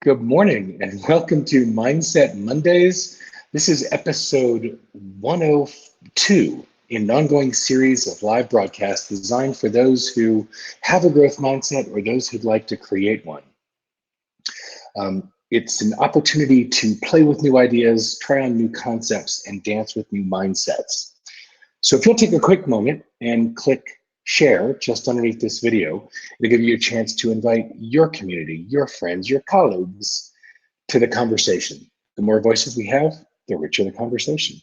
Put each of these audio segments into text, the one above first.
Good morning and welcome to Mindset Mondays. This is episode 102 in an ongoing series of live broadcasts designed for those who have a growth mindset or those who'd like to create one. It's an opportunity to play with new ideas, try on new concepts, and dance with new mindsets. So if you'll take a quick moment and click share just underneath this video, it'll give you a chance to invite your community, your friends, your colleagues to the conversation. The more voices we have, the richer the conversation.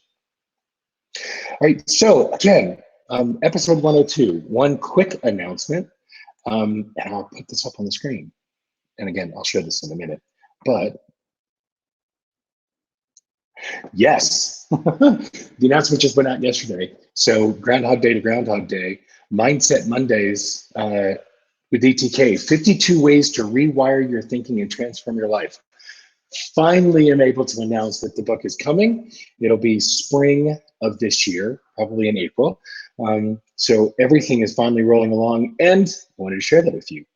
All right, so again, episode 102, one quick announcement, and I'll put this up on the screen. And again, I'll share this in a minute, but yes, the announcement just went out yesterday. So Groundhog Day to Groundhog Day, Mindset Mondays with DTK, 52 ways to rewire your thinking and transform your life. Finally, I'm able to announce that the book is coming. It'll be spring of this year, probably in April. So everything is finally rolling along, and I wanted to share that with you.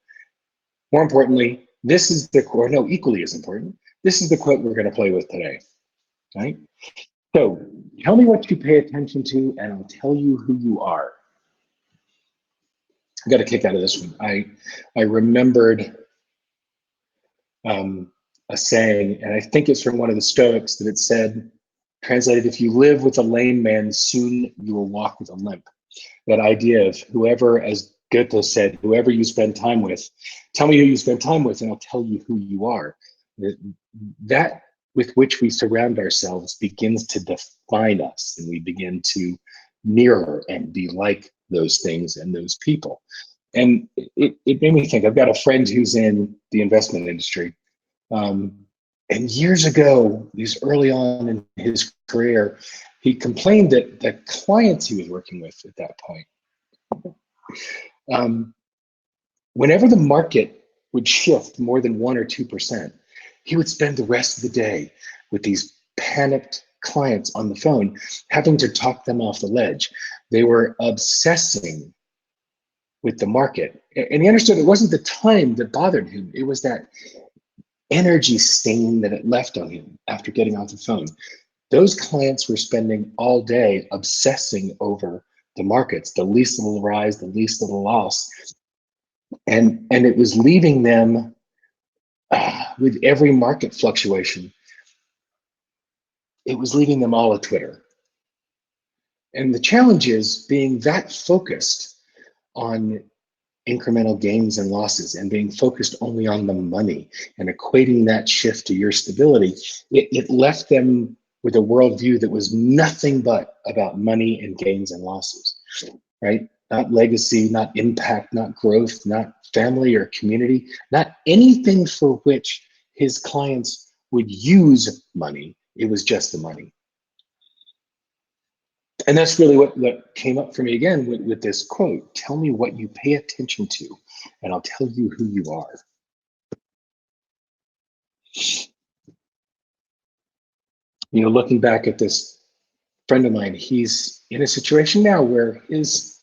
More importantly, this is the quote, no, equally as important, this is the quote we're going to play with today. Right? So tell me what you pay attention to, and I'll tell you who you are. I got a kick out of this one. I remembered a saying, and I think it's from one of the Stoics, that it said, translated, if you live with a lame man, soon you will walk with a limp. That idea of whoever, as Goethe said, whoever you spend time with, tell me who you spend time with, and I'll tell you who you are. That with which we surround ourselves begins to define us, and we begin to mirror and be like those things and those people. And it made me think, I've got a friend who's in the investment industry. And years ago, he's early on in his career, he complained that the clients he was working with at that point, whenever the market would shift more than 1 or 2%, he would spend the rest of the day with these panicked clients on the phone, having to talk them off the ledge. They were obsessing with the market. And he understood it wasn't the time that bothered him. It was that energy stain that it left on him after getting off the phone. Those clients were spending all day obsessing over the markets, the least little rise, the least little loss. And it was leaving them with every market fluctuation. It was leaving them all a Twitter. And the challenge is being that focused on incremental gains and losses and being focused only on the money and equating that shift to your stability. It left them with a worldview that was nothing but about money and gains and losses, right? Not legacy, not impact, not growth, not family or community, not anything for which his clients would use money. It was just the money. And that's really what came up for me again with this quote. Tell me what you pay attention to, and I'll tell you who you are. You know, looking back at this friend of mine, he's in a situation now where his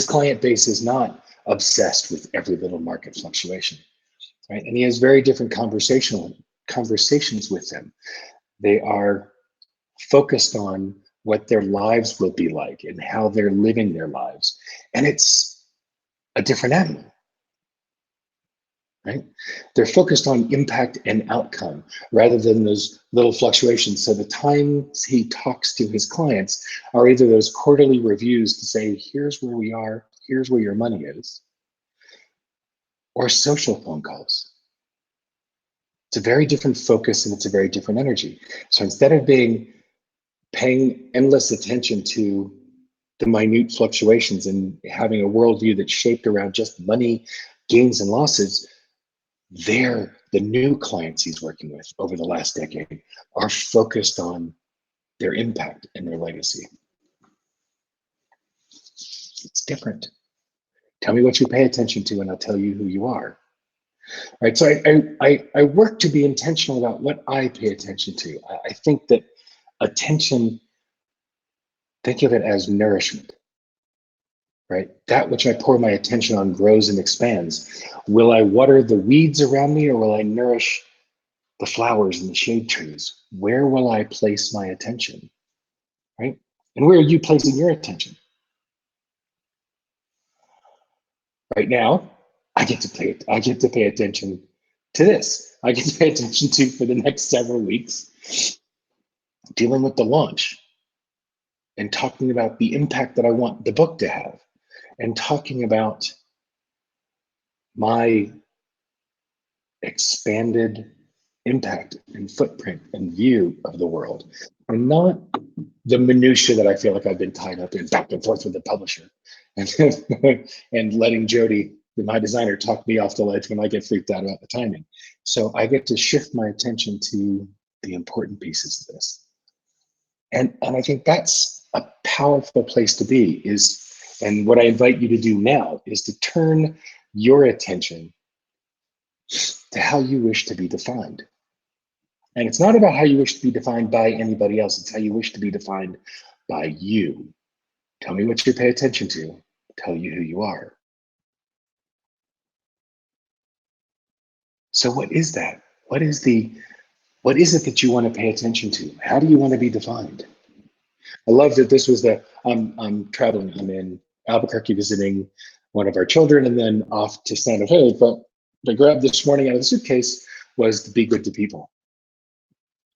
client base is not obsessed with every little market fluctuation, right? And he has very different conversations with them. They are focused on what their lives will be like and how they're living their lives. And it's a different animal, right? They're focused on impact and outcome rather than those little fluctuations. So the times he talks to his clients are either those quarterly reviews to say, here's where we are, here's where your money is, or social phone calls. It's a very different focus and it's a very different energy. So instead of paying endless attention to the minute fluctuations and having a worldview that's shaped around just money, gains, and losses, the new clients he's working with over the last decade are focused on their impact and their legacy. It's different. Tell me what you pay attention to, and I'll tell you who you are. All right, so I work to be intentional about what I pay attention to. I think that attention, think of it as nourishment, right? That which I pour my attention on grows and expands. Will I water the weeds around me, or will I nourish the flowers and the shade trees. Where will I place my attention? Right? And where are you placing your attention? Right now, I get to pay attention to this. I get to pay attention to, for the next several weeks, dealing with the launch and talking about the impact that I want the book to have, and talking about my expanded impact and footprint and view of the world, and not the minutia that I feel like I've been tied up in back and forth with the publisher, and and letting Jody, my designer, talk me off the ledge when I get freaked out about the timing. So I get to shift my attention to the important pieces of this. And I think that's a powerful place to be, and what I invite you to do now is to turn your attention to how you wish to be defined. And it's not about how you wish to be defined by anybody else, it's how you wish to be defined by you. Tell me what you pay attention to, tell you who you are. So what is that? What is it that you want to pay attention to? How do you want to be defined? I love that this was I'm traveling, I'm in Albuquerque visiting one of our children and then off to Santa Fe, but I grabbed this morning out of the suitcase was to be good to people.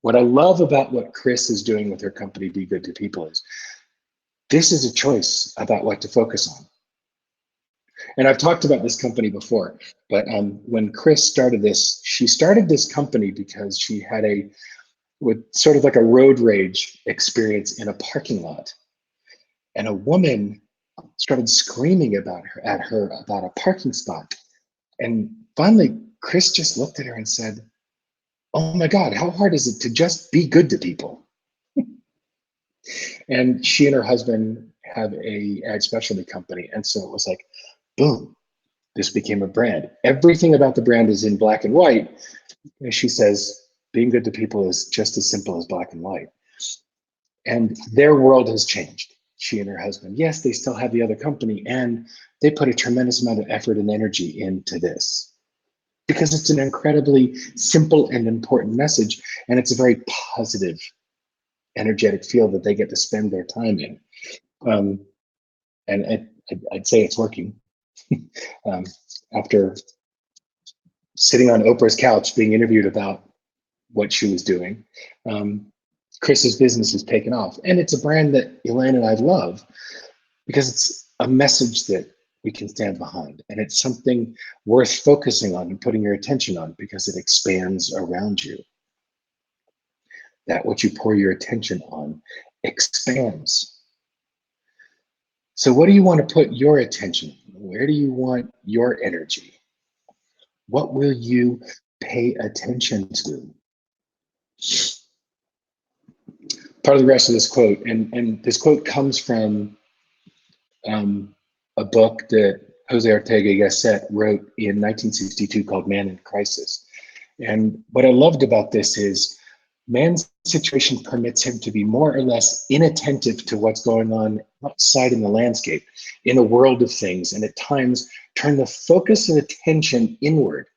What I love about what Chris is doing with her company, Be Good to People, is this is a choice about what to focus on. And I've talked about this company before, but when Chris started this, she started this company because she had with sort of like a road rage experience in a parking lot. And a woman started screaming at her about a parking spot. And finally, Chris just looked at her and said, "Oh my God, how hard is it to just be good to people?" And she and her husband have a ad specialty company. And so it was like, boom, this became a brand. Everything about the brand is in black and white. And she says, being good to people is just as simple as black and white. And their world has changed. She and her husband, yes, they still have the other company, and they put a tremendous amount of effort and energy into this because it's an incredibly simple and important message. And it's a very positive, energetic field that they get to spend their time in. And I'd say it's working. After sitting on Oprah's couch being interviewed about what she was doing, Chris's business has taken off. And it's a brand that Elaine and I love because it's a message that we can stand behind. And it's something worth focusing on and putting your attention on because it expands around you. That what you pour your attention on expands. So what do you want to put your attention? Where do you want your energy? What will you pay attention to? Part of the rest of this quote, and this quote comes from a book that José Ortega Gasset wrote in 1962 called Man in Crisis. And what I loved about this is man's situation permits him to be more or less inattentive to what's going on outside in the landscape, in a world of things, and at times turn the focus of attention inward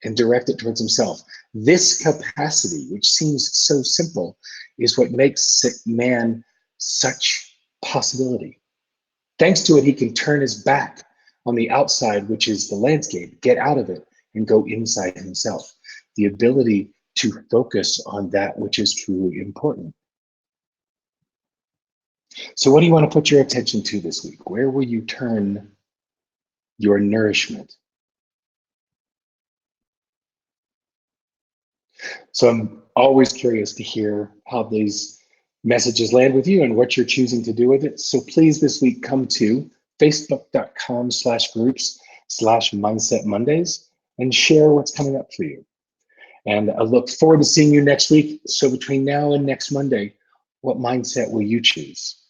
and direct it towards himself. This capacity, which seems so simple, is what makes man such possibility. Thanks to it, he can turn his back on the outside, which is the landscape, get out of it, and go inside himself. The ability to focus on that which is truly important. So what do you want to put your attention to this week? Where will you turn your nourishment? So I'm always curious to hear how these messages land with you and what you're choosing to do with it. So please this week come to facebook.com/groups/Mindset Mondays and share what's coming up for you. And I look forward to seeing you next week. So between now and next Monday, what mindset will you choose?